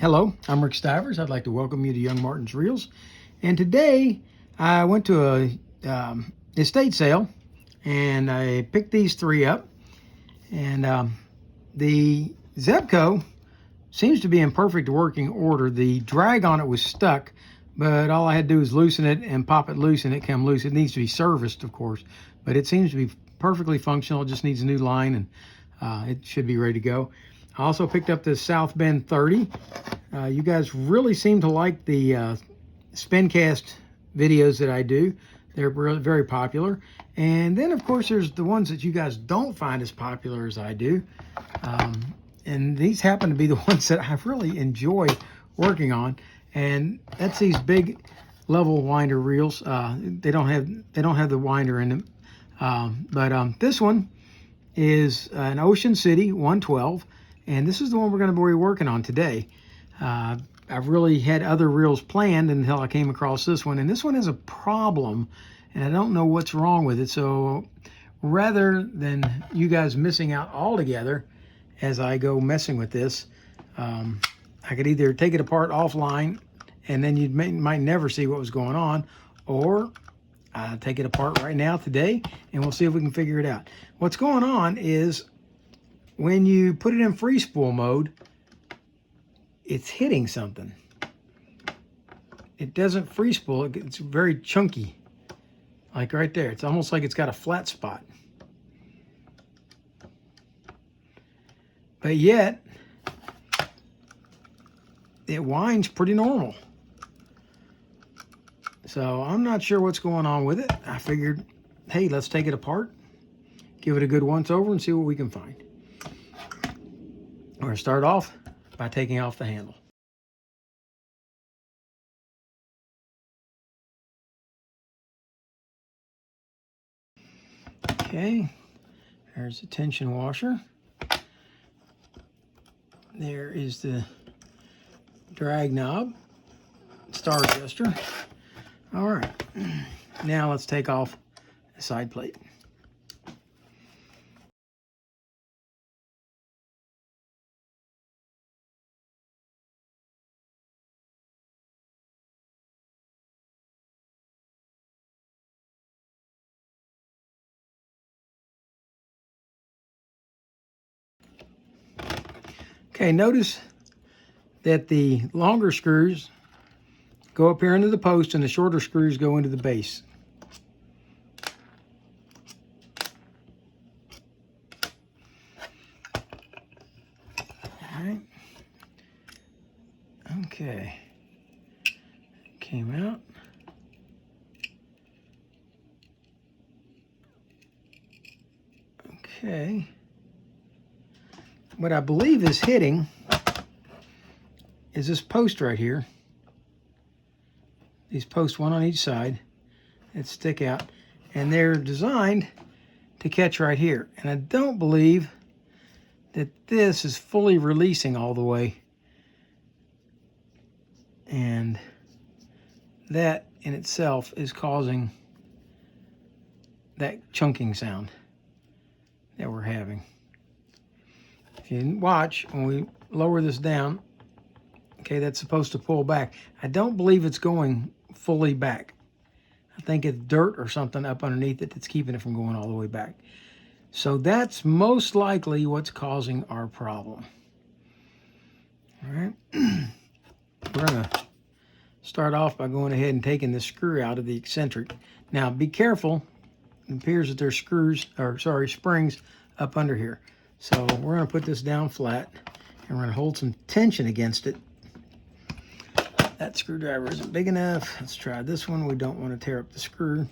Hello, I'm Rick Stivers. I'd like to welcome you to Young Martin's Reels. And today I went to a estate sale and I picked these three up. And the Zebco seems to be in perfect working order. The drag on it was stuck, but all I had to do was loosen it and pop it loose and it came loose. It needs to be serviced, of course, but it seems to be perfectly functional. It just needs a new line and it should be ready to go. I also picked up this South Bend 30. You guys really seem to like the spin cast videos that I do. They're very popular. And then, of course, there's the ones that you guys don't find as popular as I do. And these happen to be the ones that I really enjoy working on. And that's these big level winder reels. They don't have the winder in them. But this one is an Ocean City 112. And this is the one we're going to be working on today. I've really had other reels planned until I came across this one. And this one has a problem, and I don't know what's wrong with it. So rather than you guys missing out altogether as I go messing with this, I could either take it apart offline, and then you might never see what was going on, or take it apart right now today, and we'll see if we can figure it out. What's going on is when you put it in free spool mode, it's hitting something. It doesn't free spool. It's very chunky, like right there. It's almost like it's got a flat spot. But yet, it winds pretty normal. So I'm not sure what's going on with it. I figured, hey, let's take it apart, give it a good once over, and see what we can find. We're going to start off by taking off the handle. Okay, there's the tension washer. There is the drag knob, star adjuster. All right, now let's take off the side plate. Okay, notice that the longer screws go up here into the post and the shorter screws go into the base. All right. Okay. Came out. Okay. What I believe is hitting is this post right here. These posts, one on each side, that stick out, and they're designed to catch right here. And I don't believe that this is fully releasing all the way. And that in itself is causing that chunking sound that we're having. If you watch, when we lower this down, okay, that's supposed to pull back. I don't believe it's going fully back. I think it's dirt or something up underneath it that's keeping it from going all the way back. So that's most likely what's causing our problem. All right. We're going to start off by going ahead and taking the screw out of the eccentric. Now, be careful. It appears that there's springs up under here. So we're going to put this down flat, and we're going to hold some tension against it. That screwdriver isn't big enough. Let's try this one. We don't want to tear up the screw.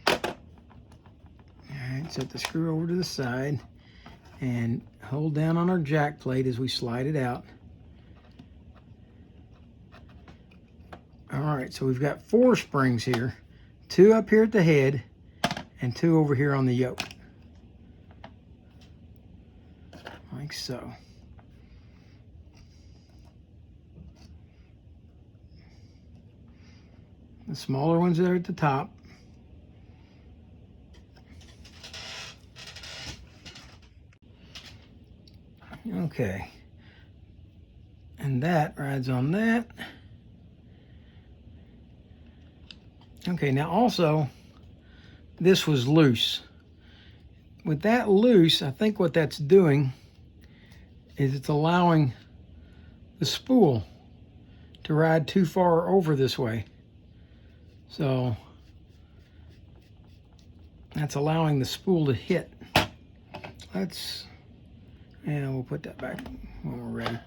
All right, set the screw over to the side and hold down on our jack plate as we slide it out. All right, so we've got 4 springs here, 2 up here at the head and 2 over here on the yoke. Like so. The smaller ones are at the top. Okay, And that rides on that. Okay, now also, this was loose. With that loose, I think what that's doing is it's allowing the spool to ride too far over this way. So that's allowing the spool to hit. We'll put that back when we're ready.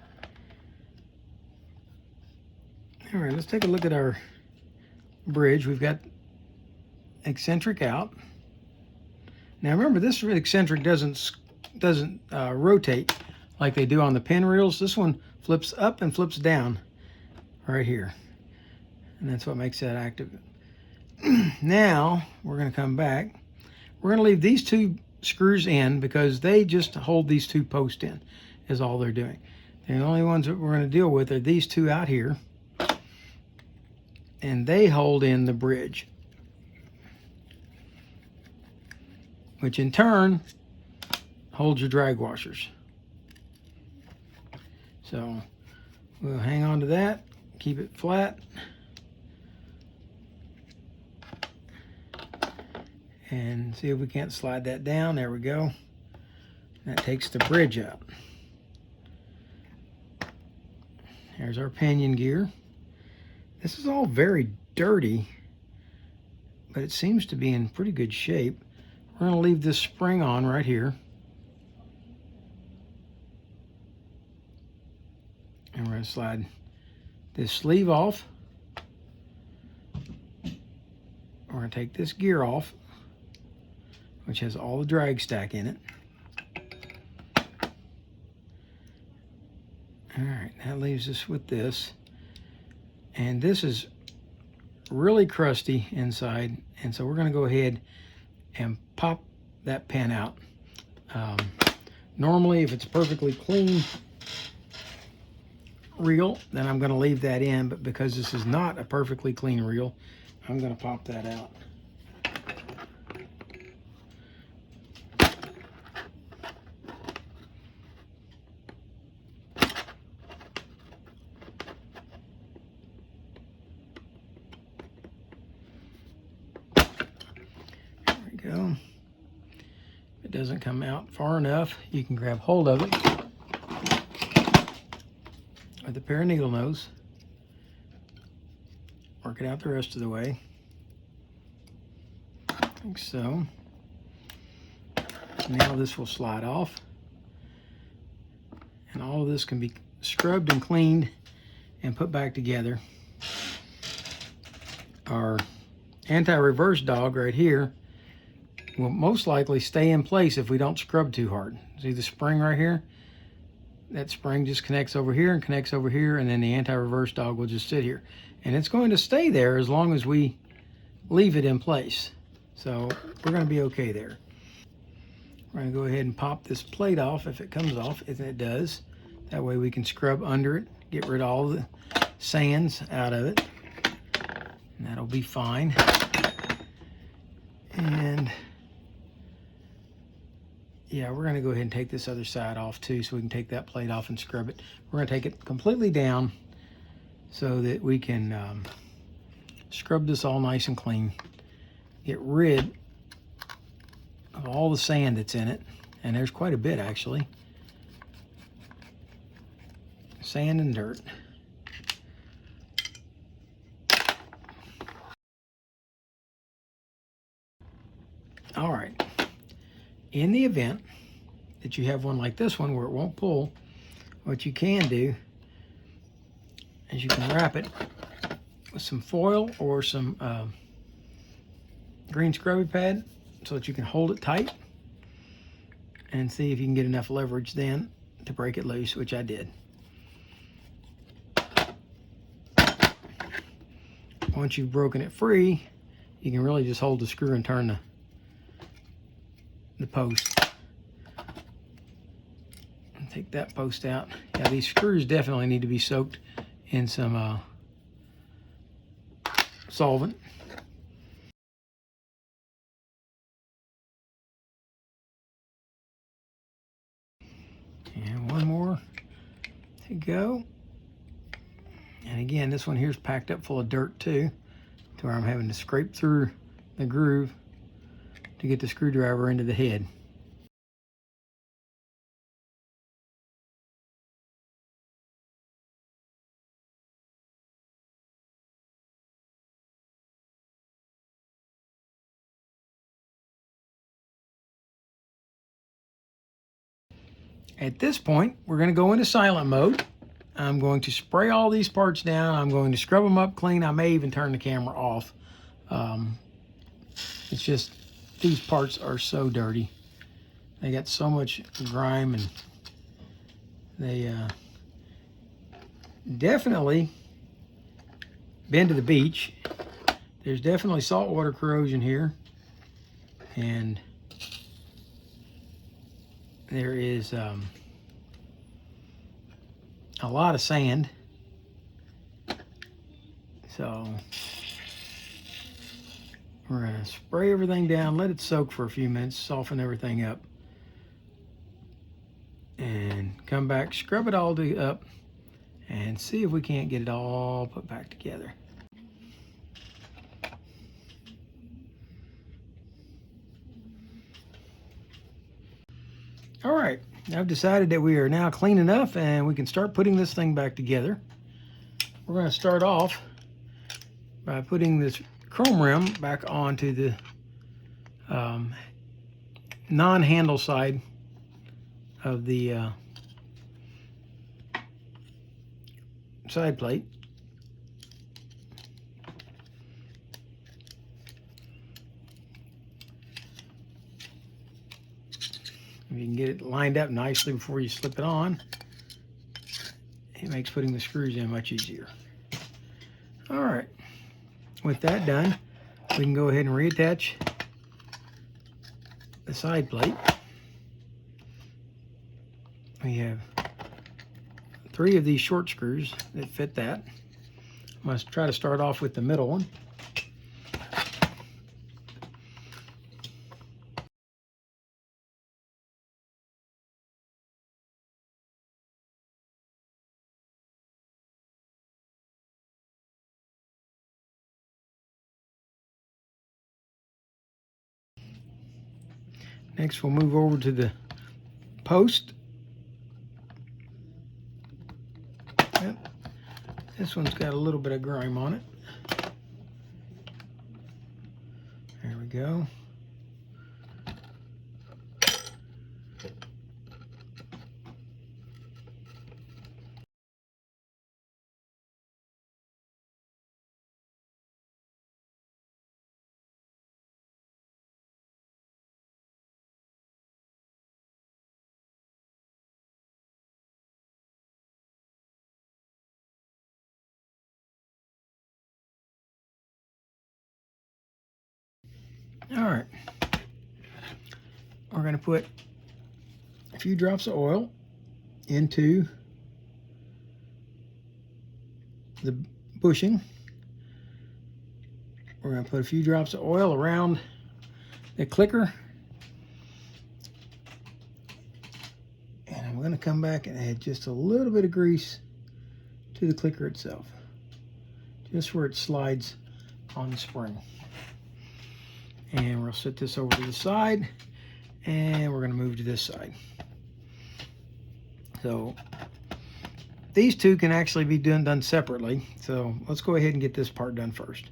All right, let's take a look at our bridge. We've got eccentric out. Now remember, this eccentric doesn't rotate like they do on the pin reels. This one flips up and flips down right here, and that's what makes that active. Now we're going to come back. We're going to leave these two screws in because they just hold these two posts in, is all they're doing. And the only ones that we're going to deal with are these two out here, and they hold in the bridge, which in turn holds your drag washers. So we'll hang on to that, keep it flat, and see if we can't slide that down. There we go. That takes the bridge out. There's our pinion gear. This is all very dirty, but it seems to be in pretty good shape. We're going to leave this spring on right here. And we're going to slide this sleeve off. We're going to take this gear off, which has all the drag stack in it. All right, that leaves us with this. And this is really crusty inside, and so we're going to go ahead and pop that pin out. Normally, if it's perfectly clean reel, then I'm going to leave that in, but because this is not a perfectly clean reel, I'm going to pop that out. There we go. If it doesn't come out far enough, you can grab hold of it with a pair of needle nose. Work it out the rest of the way. Like so. Now this will slide off. And all of this can be scrubbed and cleaned and put back together. Our anti-reverse dog right here will most likely stay in place if we don't scrub too hard. See the spring right here? That spring just connects over here and connects over here, and then the anti-reverse dog will just sit here. And it's going to stay there as long as we leave it in place. So we're going to be okay there. We're going to go ahead and pop this plate off if it comes off, if it does. That way we can scrub under it, get rid of all the sands out of it. And that'll be fine. And yeah, we're going to go ahead and take this other side off too, so we can take that plate off and scrub it. We're going to take it completely down so that we can scrub this all nice and clean. Get rid of all the sand that's in it. And there's quite a bit actually. Sand and dirt. All right. In the event that you have one like this one where it won't pull, what you can do is you can wrap it with some foil or some green scrubby pad so that you can hold it tight and see if you can get enough leverage then to break it loose, which I did. Once you've broken it free, you can really just hold the screw and turn the post. And take that post out. Yeah, these screws definitely need to be soaked in some solvent. And one more to go. And again, this one here is packed up full of dirt too, to where I'm having to scrape through the groove to get the screwdriver into the head. At this point, we're going to go into silent mode. I'm going to spray all these parts down. I'm going to scrub them up clean. I may even turn the camera off. It's just, these parts are so dirty. They got so much grime, and they definitely been to the beach. There's definitely saltwater corrosion here. And there is a lot of sand. So we're gonna spray everything down, let it soak for a few minutes, soften everything up, and come back, scrub it all up, and see if we can't get it all put back together. All right, I've decided that we are now clean enough and we can start putting this thing back together. We're going to start off by putting this chrome rim back onto the non-handle side of the side plate. If you can get it lined up nicely before you slip it on, it makes putting the screws in much easier. All right, with that done, we can go ahead and reattach the side plate. We have 3 of these short screws that fit that. I'm going to try to start off with the middle one. Next, we'll move over to the post. Yep. This one's got a little bit of grime on it. There we go. All right, we're going to put a few drops of oil into the bushing. We're going to put a few drops of oil around the clicker. And I'm going to come back and add just a little bit of grease to the clicker itself, just where it slides on the spring. And we'll set this over to the side, and we're going to move to this side. So these two can actually be done separately. So let's go ahead and get this part done first.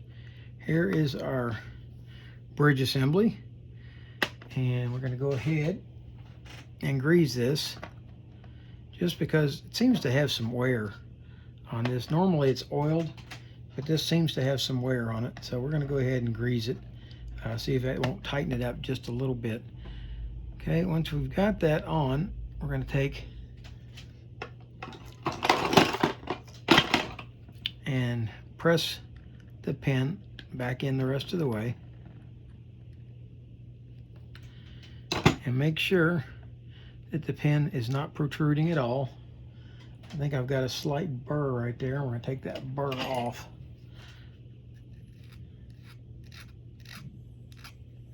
Here is our bridge assembly, and we're going to go ahead and grease this, just because it seems to have some wear on this. Normally it's oiled, but this seems to have some wear on it. So we're going to go ahead and grease it. See if it won't tighten it up just a little bit. Okay, once we've got that on, we're going to take and press the pin back in the rest of the way. And make sure that the pin is not protruding at all. I think I've got a slight burr right there. We're going to take that burr off.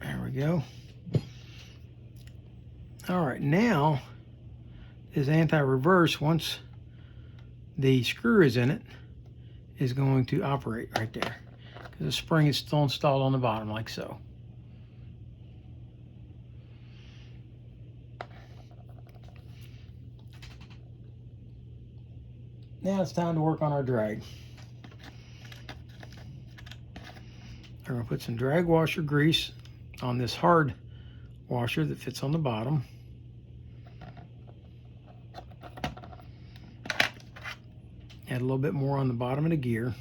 There we go. All right, now this anti-reverse, once the screw is in it, is going to operate right there, because the spring is still installed on the bottom like so. Now it's time to work on our drag. We're going to put some drag washer grease on this hard washer that fits on the bottom. Add a little bit more on the bottom of the gear.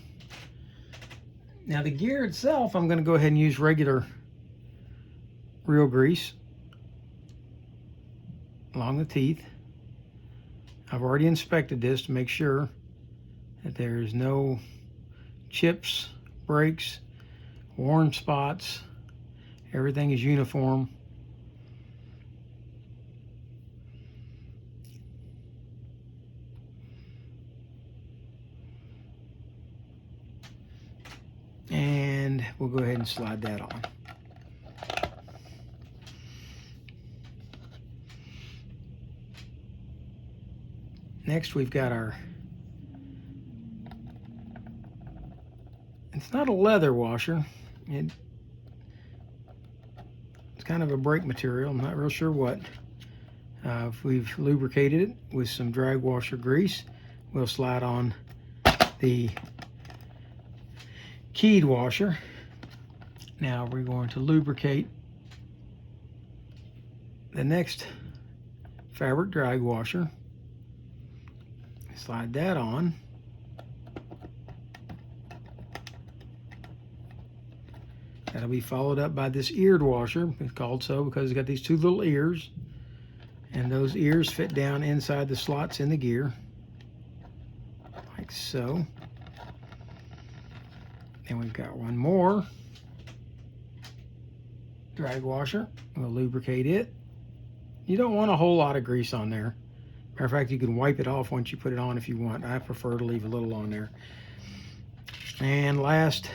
Now the gear itself, I'm going to go ahead and use regular real grease along the teeth. I've already inspected this to make sure that there is no chips, breaks, worn spots. Everything is uniform. And we'll go ahead and slide that on. Next, we've got our, it's not a leather washer. It's kind of a brake material. I'm not real sure what. If we've lubricated it with some drag washer grease, we'll slide on the keyed washer. Now we're going to lubricate the next fabric drag washer. Slide that on. That'll be followed up by this eared washer. It's called so because it's got these two little ears, and those ears fit down inside the slots in the gear, like so. And we've got one more drag washer. We'll lubricate it. You don't want a whole lot of grease on there. Matter of fact, you can wipe it off once you put it on if you want. I prefer to leave a little on there. And last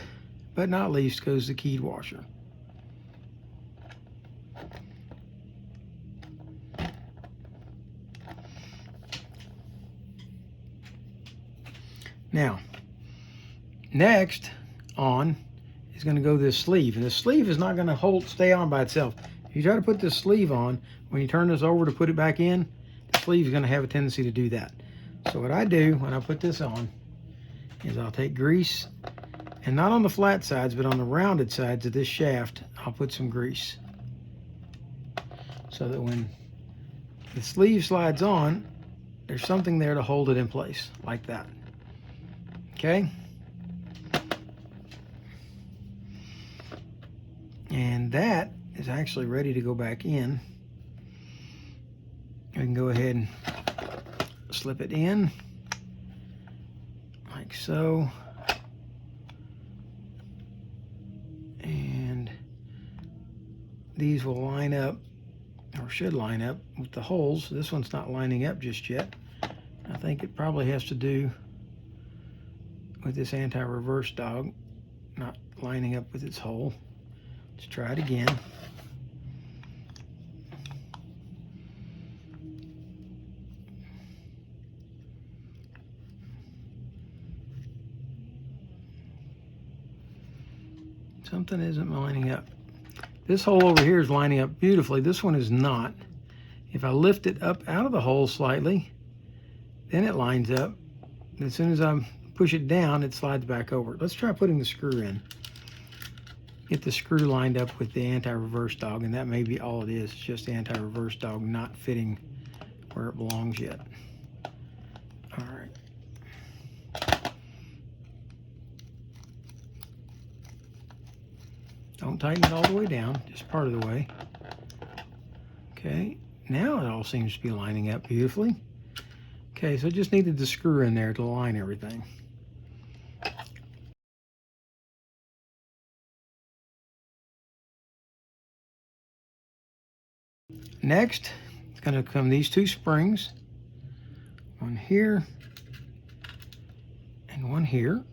but not least goes the keyed washer. Now, next on is going to go this sleeve. And the sleeve is not going to stay on by itself. If you try to put this sleeve on, when you turn this over to put it back in, the sleeve is going to have a tendency to do that. So what I do when I put this on is I'll take grease, and not on the flat sides, but on the rounded sides of this shaft, I'll put some grease. So that when the sleeve slides on, there's something there to hold it in place, like that. Okay? And that is actually ready to go back in. We can go ahead and slip it in, like so. And these will line up, or should line up, with the holes. This one's not lining up just yet. I think it probably has to do with this anti-reverse dog not lining up with its hole. Let's try it again. Something isn't lining up. This hole over here is lining up beautifully. This one is not. If I lift it up out of the hole slightly, then it lines up. As soon as I push it down, it slides back over. Let's try putting the screw in. Get the screw lined up with the anti-reverse dog, and that may be all it is. It's just the anti-reverse dog not fitting where it belongs yet. All right. Don't tighten it all the way down, just part of the way. Okay, now it all seems to be lining up beautifully. Okay, so I just needed the screw in there to line everything. Next, it's going to come these two springs, one here and one here.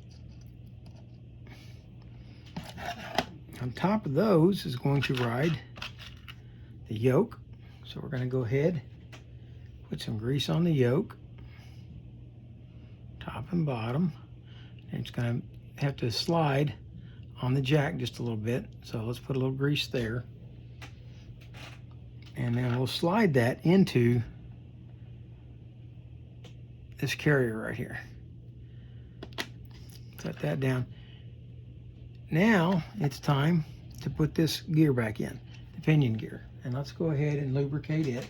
On top of those is going to ride the yoke. So we're going to go ahead, put some grease on the yoke, top and bottom. And it's going to have to slide on the jack just a little bit. So let's put a little grease there. And then we'll slide that into this carrier right here. Cut that down. Now it's time to put this gear back in, the pinion gear. And let's go ahead and lubricate it.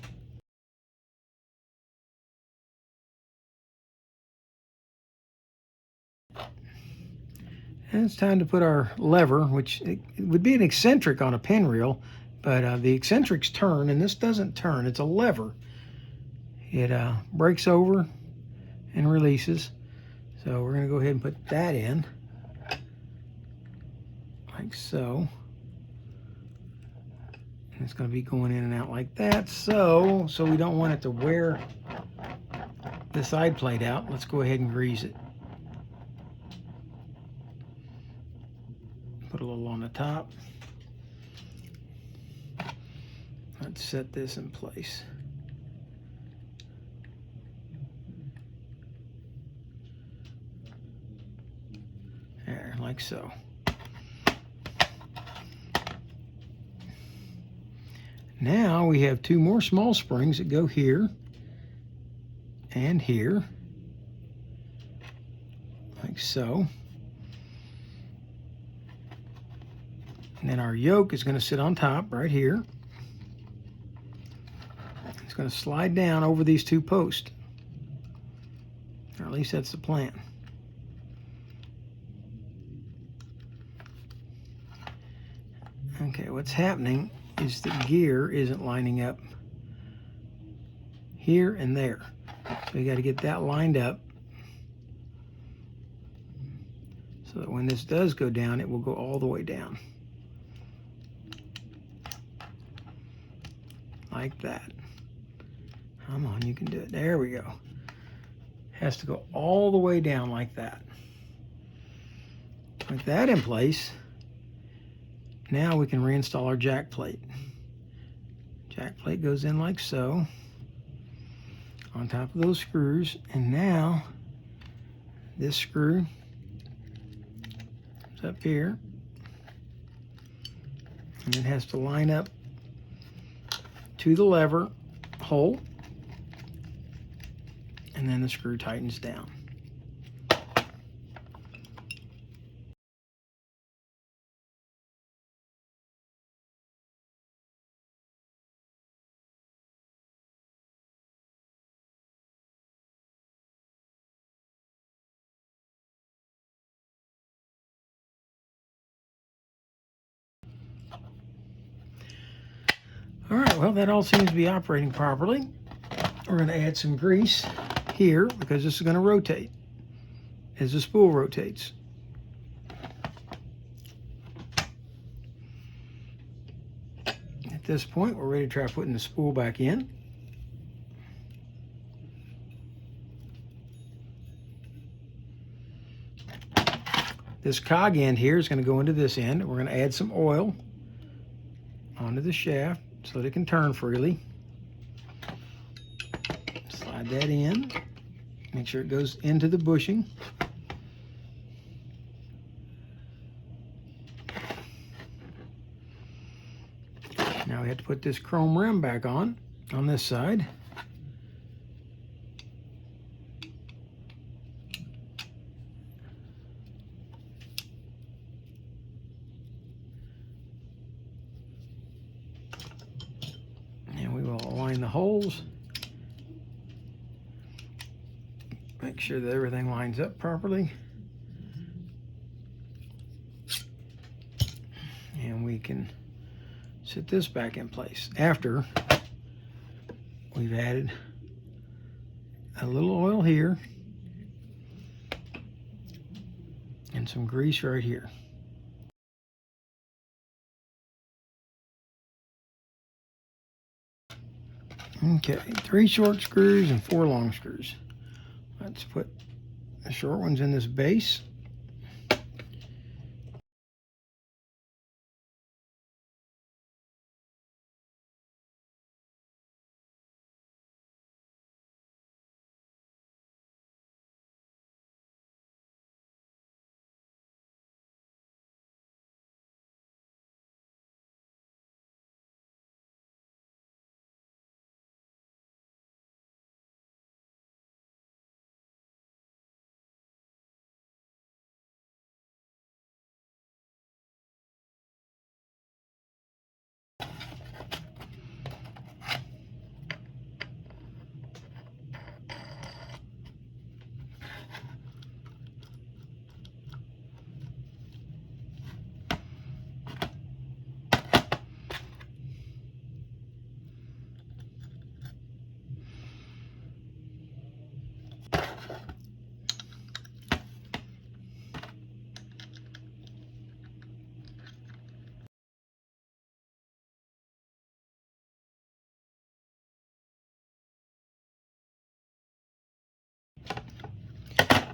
And it's time to put our lever, which it would be an eccentric on a pinreel, but the eccentrics turn, and this doesn't turn. It's a lever. It breaks over and releases. So we're going to go ahead and put that in, like so. And it's going to be going in and out like that. So we don't want it to wear the side plate out. Let's go ahead and grease it. Put a little on the top. Let's set this in place. There, like so. Now we have two more small springs that go here and here, like so. And then our yoke is going to sit on top right here. It's going to slide down over these two posts, or at least that's the plan. Okay, what's happening is the gear isn't lining up here and there. So you got to get that lined up so that when this does go down, it will go all the way down. Like that. Come on, you can do it. There we go. Has to go all the way down like that. With that in place, now we can reinstall our jack plate. Jack plate goes in like so, on top of those screws, and now this screw is up here, and it has to line up to the lever hole, and then the screw tightens down. All right, well, that all seems to be operating properly. We're going to add some grease here because this is going to rotate as the spool rotates. At this point, we're ready to try putting the spool back in. This cog end here is going to go into this end. We're going to add some oil onto the shaft so that it can turn freely. Slide that in. Make sure it goes into the bushing. Now we have to put this chrome rim back on this side. And we will align the holes. Make sure that everything lines up properly. And we can set this back in place after we've added a little oil here and some grease right here. Okay, 3 short screws and 4 long screws. Let's put the short ones in this base.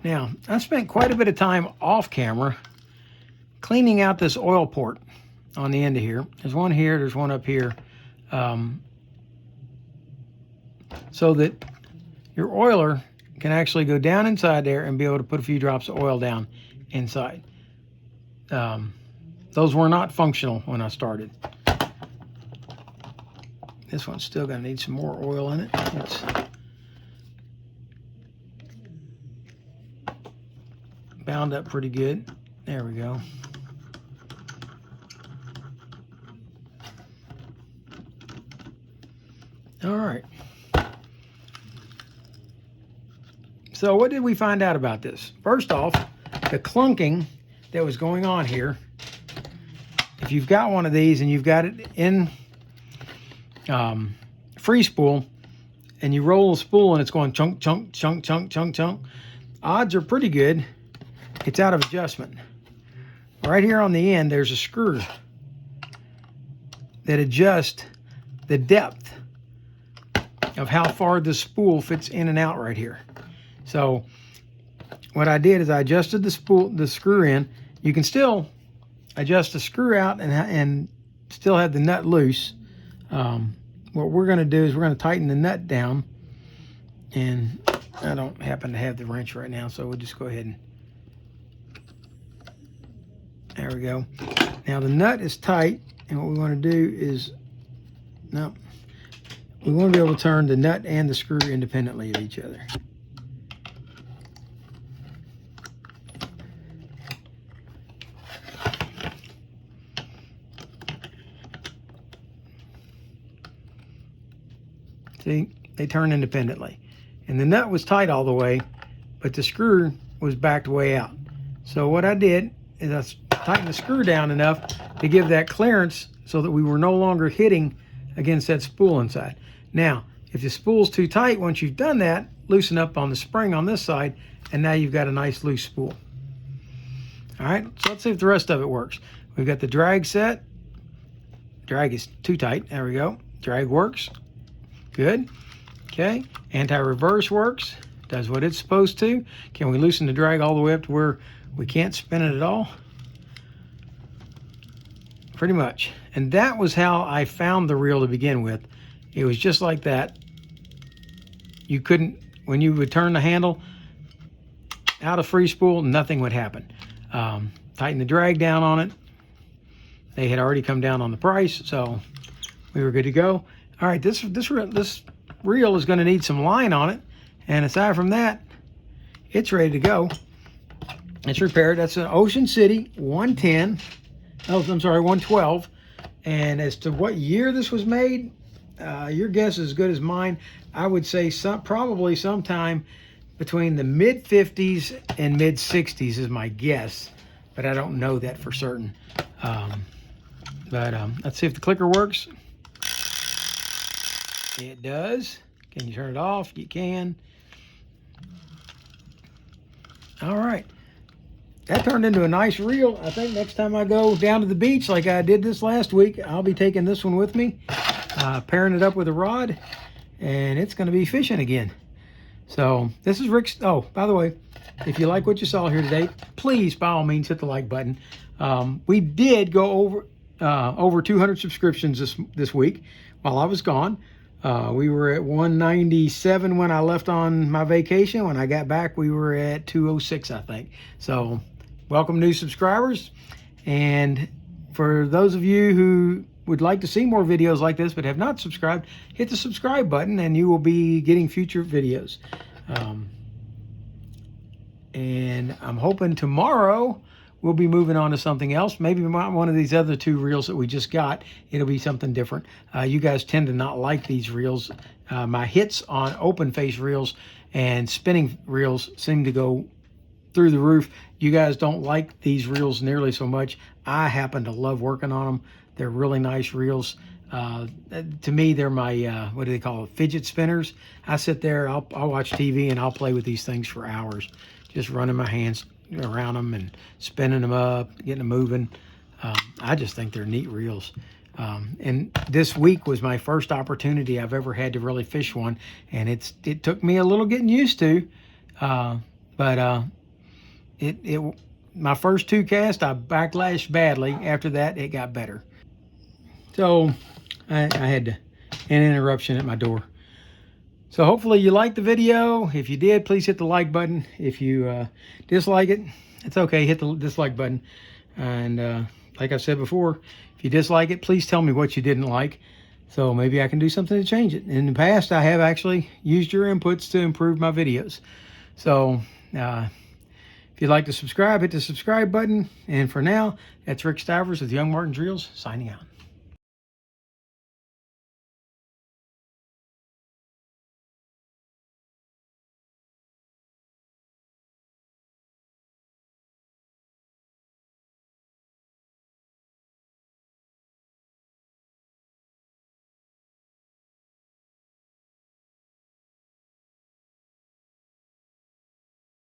Now, I spent quite a bit of time off camera cleaning out this oil port on the end of here. There's one here, there's one up here, so that your oiler can actually go down inside there and be able to put a few drops of oil down inside. Those were not functional when I started. This one's still gonna need some more oil in it. It's bound up pretty good. There we go. All right. So what did we find out about this? First off, the clunking that was going on here. If you've got one of these and you've got it in free spool and you roll a spool and it's going chunk, chunk, chunk, chunk, chunk, chunk, odds are pretty good it's out of adjustment. Right here on the end, there's a screw that adjusts the depth of how far the spool fits in and out right here. So what I did is I adjusted the screw in. You can still adjust the screw out and still have the nut loose. What we're going to do is we're going to tighten the nut down, and I don't happen to have the wrench right now, so we'll just go ahead and there we go. Now the nut is tight, and what we want to do is we want to be able to turn the nut and the screw independently of each other. See, they turn independently. And the nut was tight all the way, but the screw was backed way out. So what I did is I tightened the screw down enough to give that clearance so that we were no longer hitting against that spool inside. Now, if the spool's too tight, once you've done that, loosen up on the spring on this side, and now you've got a nice loose spool. All right, so let's see if the rest of it works. We've got the drag set. Drag is too tight. There we go. Drag works. Good. Okay. Anti-reverse works. Does what it's supposed to. Can we loosen the drag all the way up to where we can't spin it at all? Pretty much. And that was how I found the reel to begin with. It was just like that. You couldn't, when you would turn the handle out of free spool, nothing would happen. Tighten the drag down on it. They had already come down on the price, so we were good to go. All right, this reel is going to need some line on it, and aside from that, it's ready to go. It's repaired. That's an Ocean City 110. Oh, I'm sorry, 112. And as to what year this was made, your guess is as good as mine. I would say probably sometime between the mid-50s and mid-60s is my guess, but I don't know that for certain. Let's see if the clicker works. It does. Can you turn it off? You can. All right. That turned into a nice reel. I think next time I go down to the beach like I did this last week, I'll be taking this one with me, pairing it up with a rod, and it's going to be fishing again. So this is Rick's. Oh, by the way, if you like what you saw here today, please, by all means, hit the like button. We did go over 200 subscriptions this week while I was gone. We were at 197 when I left on my vacation. When I got back, we were at 206, I think. So welcome new subscribers. And for those of you who would like to see more videos like this but have not subscribed, hit the subscribe button and you will be getting future videos. And I'm hoping tomorrow we'll be moving on to something else. Maybe one of these other two reels that we just got, it'll be something different. You guys tend to not like these reels. My hits on open face reels and spinning reels seem to go through the roof. You guys don't like these reels nearly so much. I happen to love working on them. They're really nice reels. To me, they're my, what do they call it, fidget spinners. I sit there, I'll watch TV and I'll play with these things for hours, just running my hands around them and spinning them up, getting them moving. I just think they're neat reels. And this week was my first opportunity I've ever had to really fish one, and it took me a little getting used to, but But my first 2 casts, I backlashed badly. After that, it got better. So I had an interruption at my door. So hopefully you liked the video. If you did, please hit the like button. If you dislike it, it's okay. Hit the dislike button. And like I said before, if you dislike it, please tell me what you didn't like, so maybe I can do something to change it. In the past, I have actually used your inputs to improve my videos. So if you'd like to subscribe, hit the subscribe button. And for now, that's Rick Stivers with Young Martin's Reels, signing out.